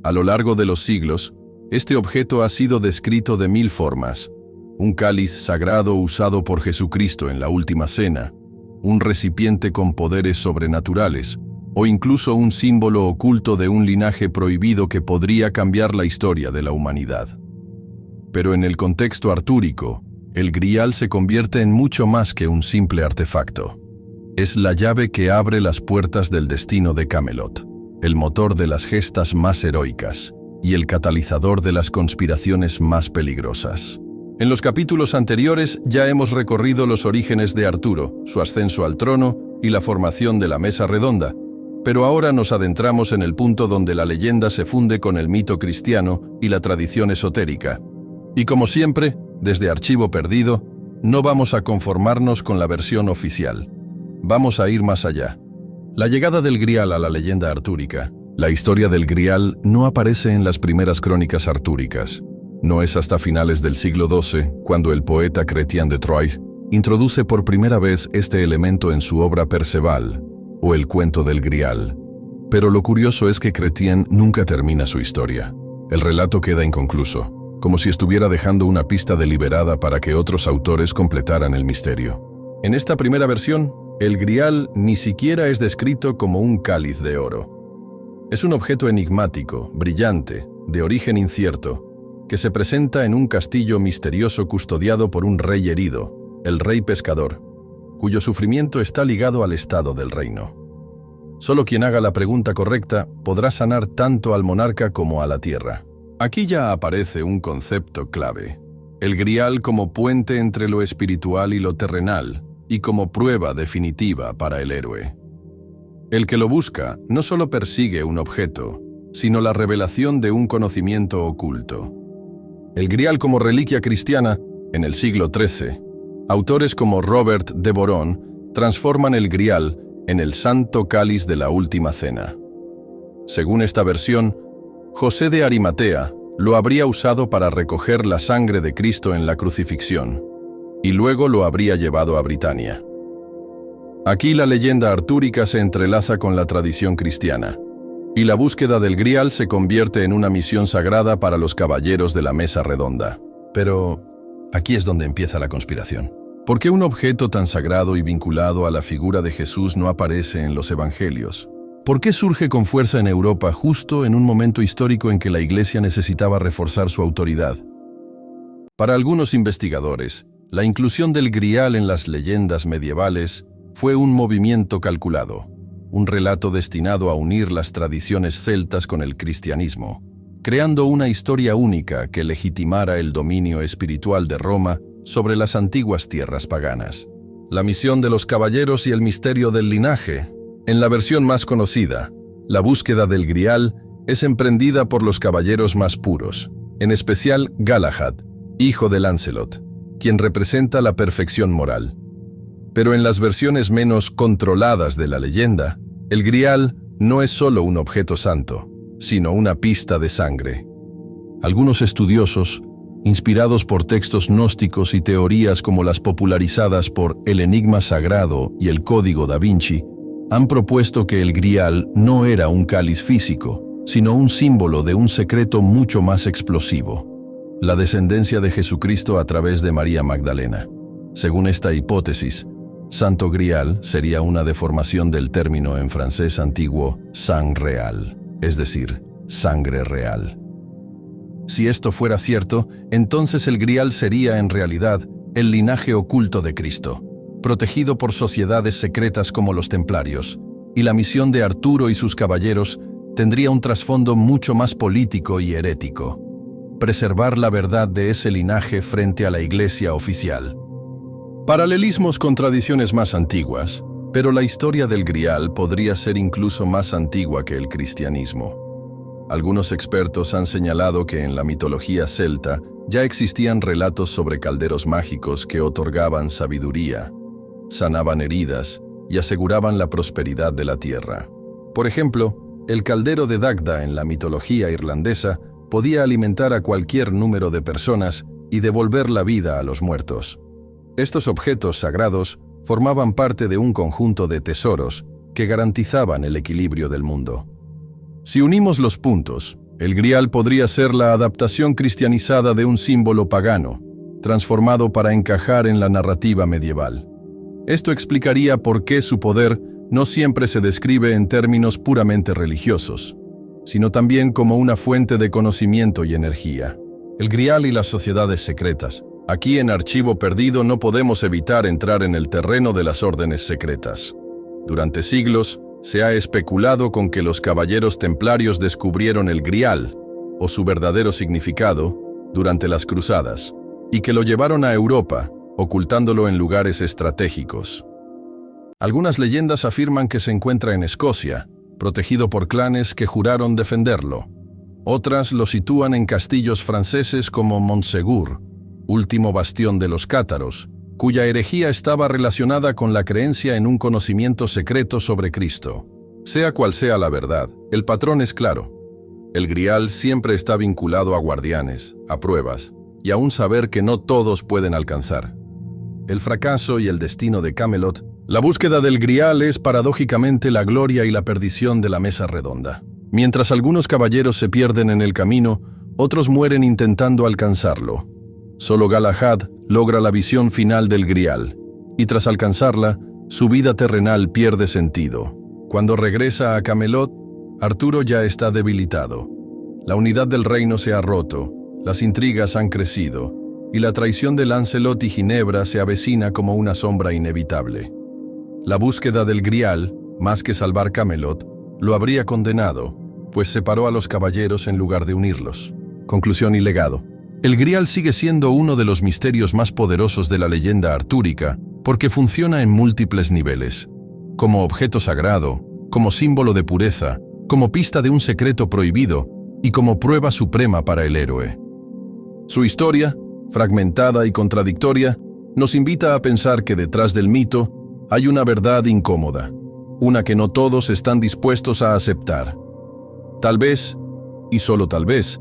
A lo largo de los siglos, este objeto ha sido descrito de 1000 formas: un cáliz sagrado usado por Jesucristo en la Última Cena, un recipiente con poderes sobrenaturales, o incluso un símbolo oculto de un linaje prohibido que podría cambiar la historia de la humanidad. Pero en el contexto artúrico, el Grial se convierte en mucho más que un simple artefacto. Es la llave que abre las puertas del destino de Camelot, el motor de las gestas más heroicas y el catalizador de las conspiraciones más peligrosas. En los capítulos anteriores ya hemos recorrido los orígenes de Arturo, su ascenso al trono y la formación de la Mesa Redonda, pero ahora nos adentramos en el punto donde la leyenda se funde con el mito cristiano y la tradición esotérica. Y como siempre, desde Archivo Perdido, no vamos a conformarnos con la versión oficial. Vamos a ir más allá. La llegada del Grial a la leyenda artúrica. La historia del Grial no aparece en las primeras crónicas artúricas. No es hasta finales del siglo XII, cuando el poeta Chrétien de Troyes introduce por primera vez este elemento en su obra Perceval, o el cuento del Grial. Pero lo curioso es que Chrétien nunca termina su historia. El relato queda inconcluso, como si estuviera dejando una pista deliberada para que otros autores completaran el misterio. En esta primera versión, el Grial ni siquiera es descrito como un cáliz de oro. Es un objeto enigmático, brillante, de origen incierto, que se presenta en un castillo misterioso custodiado por un rey herido, el rey pescador, cuyo sufrimiento está ligado al estado del reino. Solo quien haga la pregunta correcta podrá sanar tanto al monarca como a la tierra. Aquí ya aparece un concepto clave: el Grial como puente entre lo espiritual y lo terrenal, y como prueba definitiva para el héroe. El que lo busca no solo persigue un objeto, sino la revelación de un conocimiento oculto. El Grial como reliquia cristiana, en el siglo XIII, autores como Robert de Boron transforman el Grial en el Santo Cáliz de la Última Cena. Según esta versión, José de Arimatea lo habría usado para recoger la sangre de Cristo en la crucifixión, y luego lo habría llevado a Britania. Aquí la leyenda artúrica se entrelaza con la tradición cristiana, y la búsqueda del Grial se convierte en una misión sagrada para los caballeros de la Mesa Redonda. Pero aquí es donde empieza la conspiración. ¿Por qué un objeto tan sagrado y vinculado a la figura de Jesús no aparece en los Evangelios? ¿Por qué surge con fuerza en Europa justo en un momento histórico en que la Iglesia necesitaba reforzar su autoridad? Para algunos investigadores, la inclusión del Grial en las leyendas medievales fue un movimiento calculado, un relato destinado a unir las tradiciones celtas con el cristianismo, creando una historia única que legitimara el dominio espiritual de Roma sobre las antiguas tierras paganas. La misión de los caballeros y el misterio del linaje. En la versión más conocida, la búsqueda del Grial es emprendida por los caballeros más puros, en especial Galahad, hijo de Lancelot, quien representa la perfección moral. Pero en las versiones menos controladas de la leyenda, el Grial no es solo un objeto santo, sino una pista de sangre. Algunos estudiosos, inspirados por textos gnósticos y teorías como las popularizadas por El Enigma Sagrado y el Código da Vinci, han propuesto que el Grial no era un cáliz físico, sino un símbolo de un secreto mucho más explosivo: la descendencia de Jesucristo a través de María Magdalena. Según esta hipótesis, Santo Grial sería una deformación del término en francés antiguo sang real, es decir, sangre real. Si esto fuera cierto, entonces el Grial sería en realidad el linaje oculto de Cristo, protegido por sociedades secretas como los templarios, y la misión de Arturo y sus caballeros tendría un trasfondo mucho más político y herético: preservar la verdad de ese linaje frente a la Iglesia oficial. Paralelismos con tradiciones más antiguas, pero la historia del Grial podría ser incluso más antigua que el cristianismo. Algunos expertos han señalado que en la mitología celta ya existían relatos sobre calderos mágicos que otorgaban sabiduría, sanaban heridas y aseguraban la prosperidad de la tierra. Por ejemplo, el caldero de Dagda en la mitología irlandesa podía alimentar a cualquier número de personas y devolver la vida a los muertos. Estos objetos sagrados formaban parte de un conjunto de tesoros que garantizaban el equilibrio del mundo. Si unimos los puntos, el Grial podría ser la adaptación cristianizada de un símbolo pagano, transformado para encajar en la narrativa medieval. Esto explicaría por qué su poder no siempre se describe en términos puramente religiosos, sino también como una fuente de conocimiento y energía. El Grial y las sociedades secretas. Aquí en Archivo Perdido no podemos evitar entrar en el terreno de las órdenes secretas. Durante siglos, se ha especulado con que los caballeros templarios descubrieron el Grial, o su verdadero significado, durante las cruzadas, y que lo llevaron a Europa, ocultándolo en lugares estratégicos. Algunas leyendas afirman que se encuentra en Escocia, protegido por clanes que juraron defenderlo. Otras lo sitúan en castillos franceses como Montsegur, último bastión de los cátaros, cuya herejía estaba relacionada con la creencia en un conocimiento secreto sobre Cristo. Sea cual sea la verdad, el patrón es claro. El Grial siempre está vinculado a guardianes, a pruebas, y a un saber que no todos pueden alcanzar. El fracaso y el destino de Camelot. La búsqueda del Grial es paradójicamente la gloria y la perdición de la mesa redonda. Mientras algunos caballeros se pierden en el camino, otros mueren intentando alcanzarlo. Solo Galahad logra la visión final del Grial, y tras alcanzarla, su vida terrenal pierde sentido. Cuando regresa a Camelot, Arturo ya está debilitado. La unidad del reino se ha roto, las intrigas han crecido, y la traición de Lancelot y Ginebra se avecina como una sombra inevitable. La búsqueda del Grial, más que salvar Camelot, lo habría condenado, pues separó a los caballeros en lugar de unirlos. Conclusión y legado. El Grial sigue siendo uno de los misterios más poderosos de la leyenda artúrica porque funciona en múltiples niveles, como objeto sagrado, como símbolo de pureza, como pista de un secreto prohibido y como prueba suprema para el héroe. Su historia, fragmentada y contradictoria, nos invita a pensar que detrás del mito hay una verdad incómoda, una que no todos están dispuestos a aceptar. Tal vez, y solo tal vez,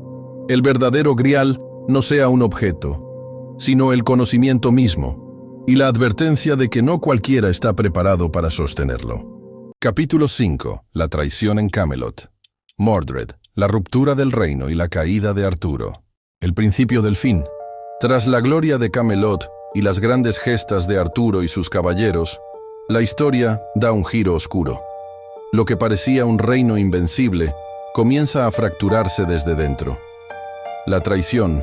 el verdadero Grial no sea un objeto, sino el conocimiento mismo, y la advertencia de que no cualquiera está preparado para sostenerlo. Capítulo 5. La traición en Camelot. Mordred, la ruptura del reino y la caída de Arturo. El principio del fin. Tras la gloria de Camelot y las grandes gestas de Arturo y sus caballeros, la historia da un giro oscuro. Lo que parecía un reino invencible comienza a fracturarse desde dentro. La traición,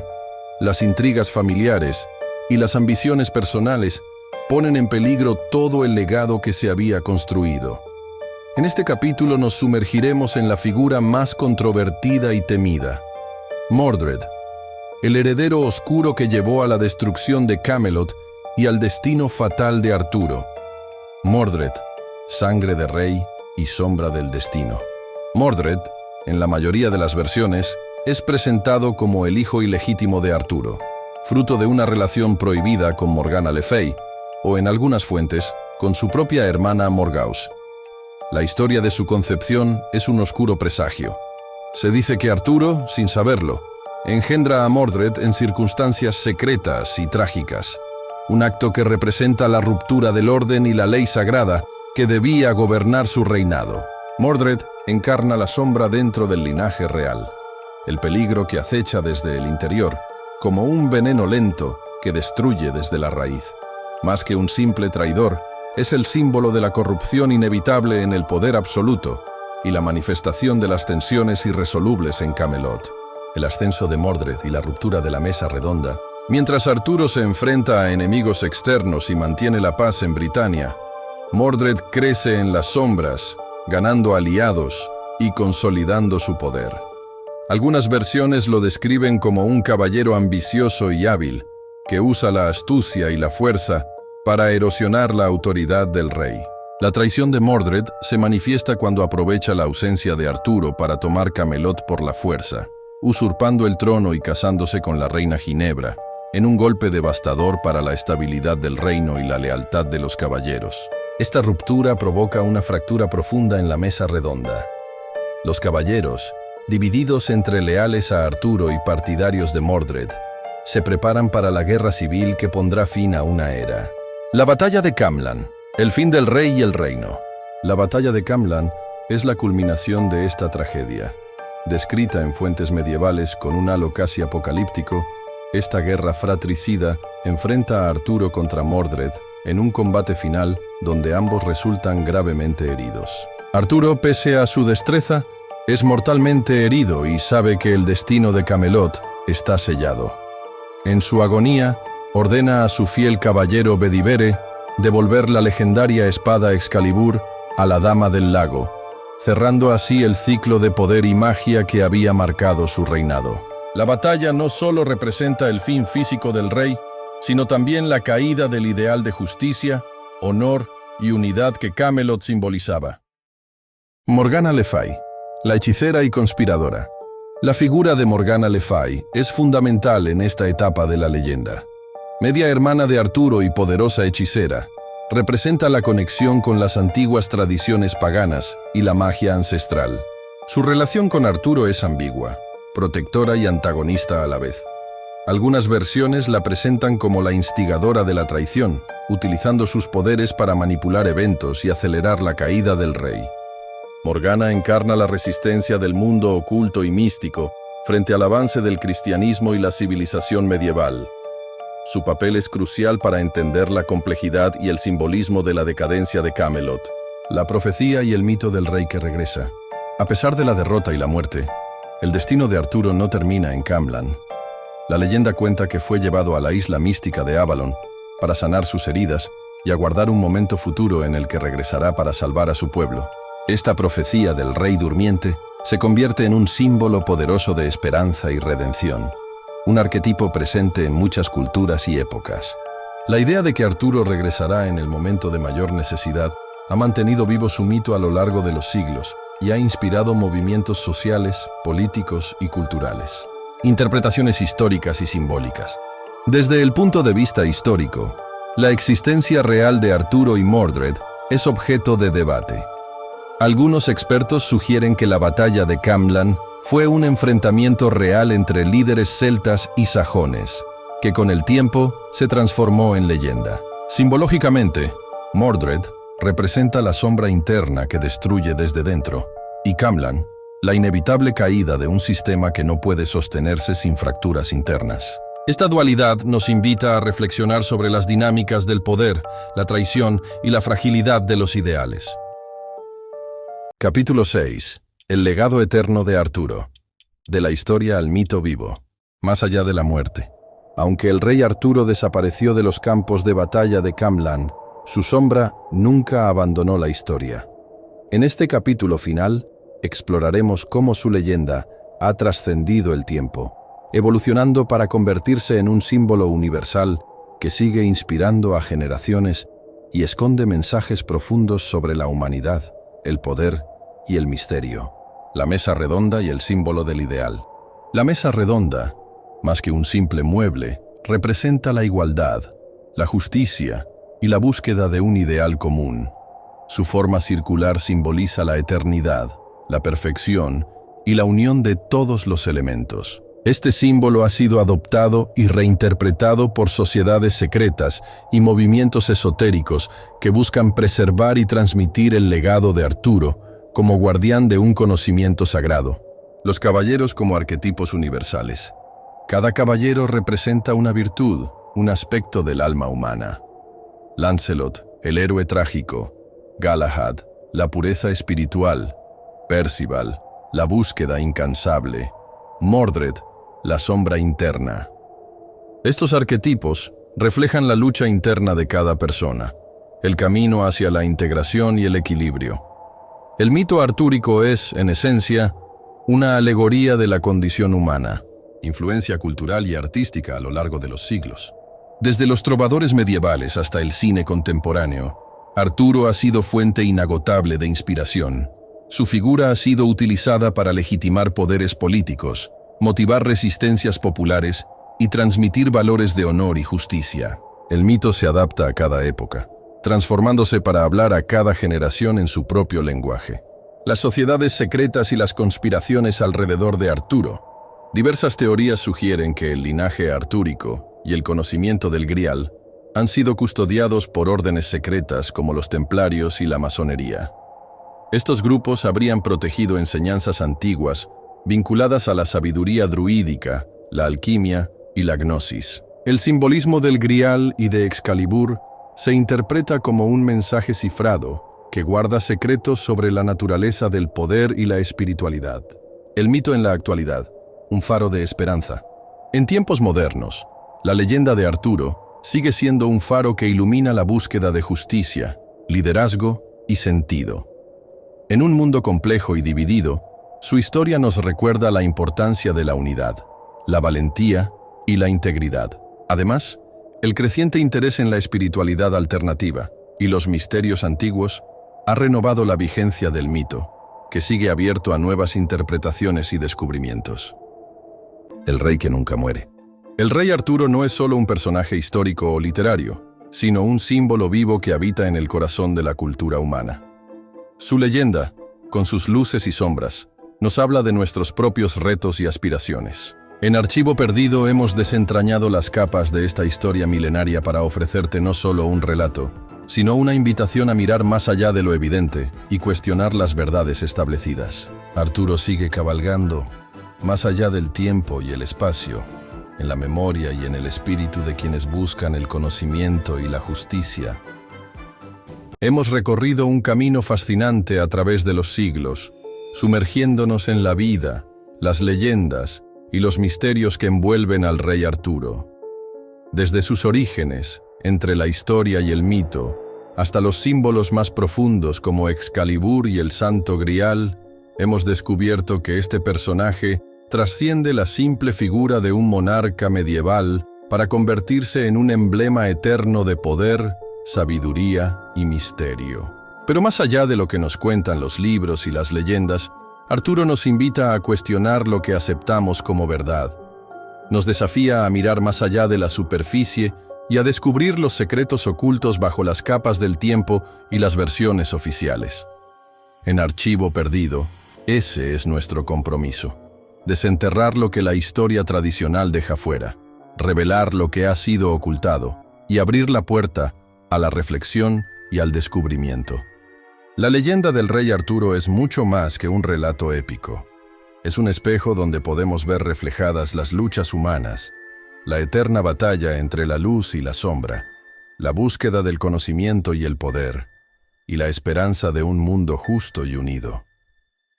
las intrigas familiares y las ambiciones personales ponen en peligro todo el legado que se había construido. En este capítulo nos sumergiremos en la figura más controvertida y temida, Mordred, el heredero oscuro que llevó a la destrucción de Camelot y al destino fatal de Arturo. Mordred, sangre de rey y sombra del destino. Mordred, en la mayoría de las versiones, es presentado como el hijo ilegítimo de Arturo, fruto de una relación prohibida con Morgana Le Fay, o en algunas fuentes, con su propia hermana Morgause. La historia de su concepción es un oscuro presagio. Se dice que Arturo, sin saberlo, engendra a Mordred en circunstancias secretas y trágicas, un acto que representa la ruptura del orden y la ley sagrada que debía gobernar su reinado. Mordred encarna la sombra dentro del linaje real, el peligro que acecha desde el interior, como un veneno lento que destruye desde la raíz. Más que un simple traidor, es el símbolo de la corrupción inevitable en el poder absoluto y la manifestación de las tensiones irresolubles en Camelot. El ascenso de Mordred y la ruptura de la mesa redonda. Mientras Arturo se enfrenta a enemigos externos y mantiene la paz en Britania, Mordred crece en las sombras, ganando aliados y consolidando su poder. Algunas versiones lo describen como un caballero ambicioso y hábil, que usa la astucia y la fuerza para erosionar la autoridad del rey. La traición de Mordred se manifiesta cuando aprovecha la ausencia de Arturo para tomar Camelot por la fuerza, usurpando el trono y casándose con la reina Ginebra, en un golpe devastador para la estabilidad del reino y la lealtad de los caballeros. Esta ruptura provoca una fractura profunda en la mesa redonda. Los caballeros, divididos entre leales a Arturo y partidarios de Mordred, se preparan para la guerra civil que pondrá fin a una era. La batalla de Camlan, el fin del rey y el reino. La batalla de Camlan es la culminación de esta tragedia. Descrita en fuentes medievales con un halo casi apocalíptico, esta guerra fratricida enfrenta a Arturo contra Mordred en un combate final donde ambos resultan gravemente heridos. Arturo, pese a su destreza, es mortalmente herido y sabe que el destino de Camelot está sellado. En su agonía, ordena a su fiel caballero Bedivere devolver la legendaria espada Excalibur a la Dama del Lago, cerrando así el ciclo de poder y magia que había marcado su reinado. La batalla no solo representa el fin físico del rey, sino también la caída del ideal de justicia, honor y unidad que Camelot simbolizaba. Morgana Le Fay, la hechicera y conspiradora. La figura de Morgana Le Fay es fundamental en esta etapa de la leyenda. Media hermana de Arturo y poderosa hechicera, representa la conexión con las antiguas tradiciones paganas y la magia ancestral. Su relación con Arturo es ambigua, protectora y antagonista a la vez. Algunas versiones la presentan como la instigadora de la traición, utilizando sus poderes para manipular eventos y acelerar la caída del rey. Morgana encarna la resistencia del mundo oculto y místico frente al avance del cristianismo y la civilización medieval. Su papel es crucial para entender la complejidad y el simbolismo de la decadencia de Camelot, la profecía y el mito del rey que regresa. A pesar de la derrota y la muerte, el destino de Arturo no termina en Camlan. La leyenda cuenta que fue llevado a la isla mística de Avalon para sanar sus heridas y aguardar un momento futuro en el que regresará para salvar a su pueblo. Esta profecía del rey durmiente se convierte en un símbolo poderoso de esperanza y redención, un arquetipo presente en muchas culturas y épocas. La idea de que Arturo regresará en el momento de mayor necesidad ha mantenido vivo su mito a lo largo de los siglos y ha inspirado movimientos sociales, políticos y culturales. Interpretaciones históricas y simbólicas. Desde el punto de vista histórico, la existencia real de Arturo y Mordred es objeto de debate. Algunos expertos sugieren que la batalla de Camlan fue un enfrentamiento real entre líderes celtas y sajones, que con el tiempo se transformó en leyenda. Simbológicamente, Mordred representa la sombra interna que destruye desde dentro, y Camlan, la inevitable caída de un sistema que no puede sostenerse sin fracturas internas. Esta dualidad nos invita a reflexionar sobre las dinámicas del poder, la traición y la fragilidad de los ideales. Capítulo 6. El legado eterno de Arturo. De la historia al mito vivo. Más allá de la muerte. Aunque el rey Arturo desapareció de los campos de batalla de Camlan, su sombra nunca abandonó la historia. En este capítulo final, exploraremos cómo su leyenda ha trascendido el tiempo, evolucionando para convertirse en un símbolo universal que sigue inspirando a generaciones y esconde mensajes profundos sobre la humanidad, el poder y el misterio. La mesa redonda y el símbolo del ideal. La mesa redonda, más que un simple mueble, representa la igualdad, la justicia y la búsqueda de un ideal común. Su forma circular simboliza la eternidad, la perfección y la unión de todos los elementos. Este símbolo ha sido adoptado y reinterpretado por sociedades secretas y movimientos esotéricos que buscan preservar y transmitir el legado de Arturo como guardián de un conocimiento sagrado. Los caballeros como arquetipos universales. Cada caballero representa una virtud, un aspecto del alma humana. Lancelot, el héroe trágico. Galahad, la pureza espiritual. Percival, la búsqueda incansable. Mordred, la sombra interna. Estos arquetipos reflejan la lucha interna de cada persona, el camino hacia la integración y el equilibrio. El mito artúrico es, en esencia, una alegoría de la condición humana, influencia cultural y artística a lo largo de los siglos. Desde los trovadores medievales hasta el cine contemporáneo, Arturo ha sido fuente inagotable de inspiración. Su figura ha sido utilizada para legitimar poderes políticos, motivar resistencias populares y transmitir valores de honor y justicia. El mito se adapta a cada época, transformándose para hablar a cada generación en su propio lenguaje. Las sociedades secretas y las conspiraciones alrededor de Arturo. Diversas teorías sugieren que el linaje artúrico y el conocimiento del Grial han sido custodiados por órdenes secretas como los templarios y la masonería. Estos grupos habrían protegido enseñanzas antiguas vinculadas a la sabiduría druídica, la alquimia y la gnosis. El simbolismo del Grial y de Excalibur se interpreta como un mensaje cifrado que guarda secretos sobre la naturaleza del poder y la espiritualidad. El mito en la actualidad, un faro de esperanza. En tiempos modernos, la leyenda de Arturo sigue siendo un faro que ilumina la búsqueda de justicia, liderazgo y sentido. En un mundo complejo y dividido, su historia nos recuerda la importancia de la unidad, la valentía y la integridad. Además, el creciente interés en la espiritualidad alternativa y los misterios antiguos ha renovado la vigencia del mito, que sigue abierto a nuevas interpretaciones y descubrimientos. El rey que nunca muere. El rey Arturo no es solo un personaje histórico o literario, sino un símbolo vivo que habita en el corazón de la cultura humana. Su leyenda, con sus luces y sombras, nos habla de nuestros propios retos y aspiraciones. En Archivo Perdido hemos desentrañado las capas de esta historia milenaria para ofrecerte no solo un relato, sino una invitación a mirar más allá de lo evidente y cuestionar las verdades establecidas. Arturo sigue cabalgando, más allá del tiempo y el espacio, en la memoria y en el espíritu de quienes buscan el conocimiento y la justicia. Hemos recorrido un camino fascinante a través de los siglos, sumergiéndonos en la vida, las leyendas y los misterios que envuelven al rey Arturo. Desde sus orígenes, entre la historia y el mito, hasta los símbolos más profundos como Excalibur y el Santo Grial, hemos descubierto que este personaje trasciende la simple figura de un monarca medieval para convertirse en un emblema eterno de poder, sabiduría y misterio. Pero más allá de lo que nos cuentan los libros y las leyendas, Arturo nos invita a cuestionar lo que aceptamos como verdad. Nos desafía a mirar más allá de la superficie y a descubrir los secretos ocultos bajo las capas del tiempo y las versiones oficiales. En Archivo Perdido, ese es nuestro compromiso: desenterrar lo que la historia tradicional deja fuera, revelar lo que ha sido ocultado y abrir la puerta a la reflexión y al descubrimiento. La leyenda del rey Arturo es mucho más que un relato épico. Es un espejo donde podemos ver reflejadas las luchas humanas, la eterna batalla entre la luz y la sombra, la búsqueda del conocimiento y el poder, y la esperanza de un mundo justo y unido.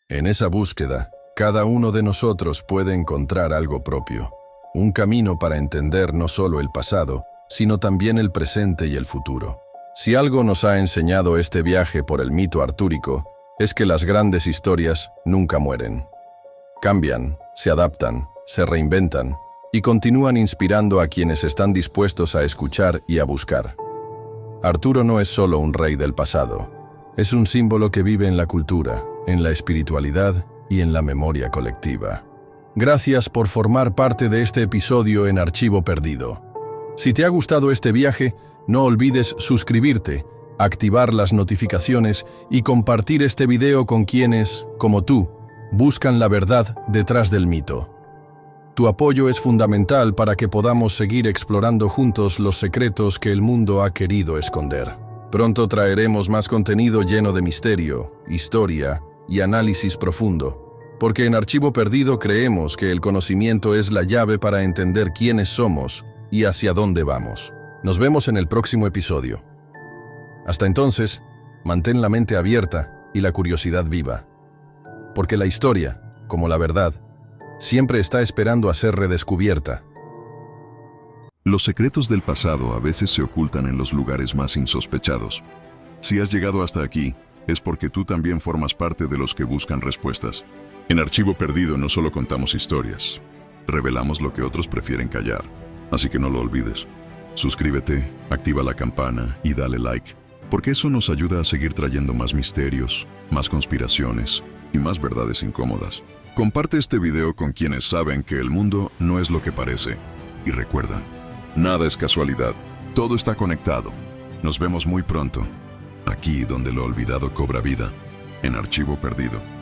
En esa búsqueda, cada uno de nosotros puede encontrar algo propio, un camino para entender no solo el pasado, sino también el presente y el futuro. Si algo nos ha enseñado este viaje por el mito artúrico, es que las grandes historias nunca mueren. Cambian, se adaptan, se reinventan y continúan inspirando a quienes están dispuestos a escuchar y a buscar. Arturo no es solo un rey del pasado, es un símbolo que vive en la cultura, en la espiritualidad y en la memoria colectiva. Gracias por formar parte de este episodio en Archivo Perdido. Si te ha gustado este viaje, no olvides suscribirte, activar las notificaciones y compartir este video con quienes, como tú, buscan la verdad detrás del mito. Tu apoyo es fundamental para que podamos seguir explorando juntos los secretos que el mundo ha querido esconder. Pronto traeremos más contenido lleno de misterio, historia y análisis profundo, porque en Archivo Perdido creemos que el conocimiento es la llave para entender quiénes somos y hacia dónde vamos. Nos vemos en el próximo episodio. Hasta entonces, mantén la mente abierta y la curiosidad viva, porque la historia, como la verdad, siempre está esperando a ser redescubierta. Los secretos del pasado a veces se ocultan en los lugares más insospechados. Si has llegado hasta aquí, es porque tú también formas parte de los que buscan respuestas. En Archivo Perdido no solo contamos historias, revelamos lo que otros prefieren callar, así que no lo olvides. Suscríbete, activa la campana y dale like, porque eso nos ayuda a seguir trayendo más misterios, más conspiraciones y más verdades incómodas. Comparte este video con quienes saben que el mundo no es lo que parece. Y recuerda, nada es casualidad, todo está conectado. Nos vemos muy pronto, aquí donde lo olvidado cobra vida, en Archivo Perdido.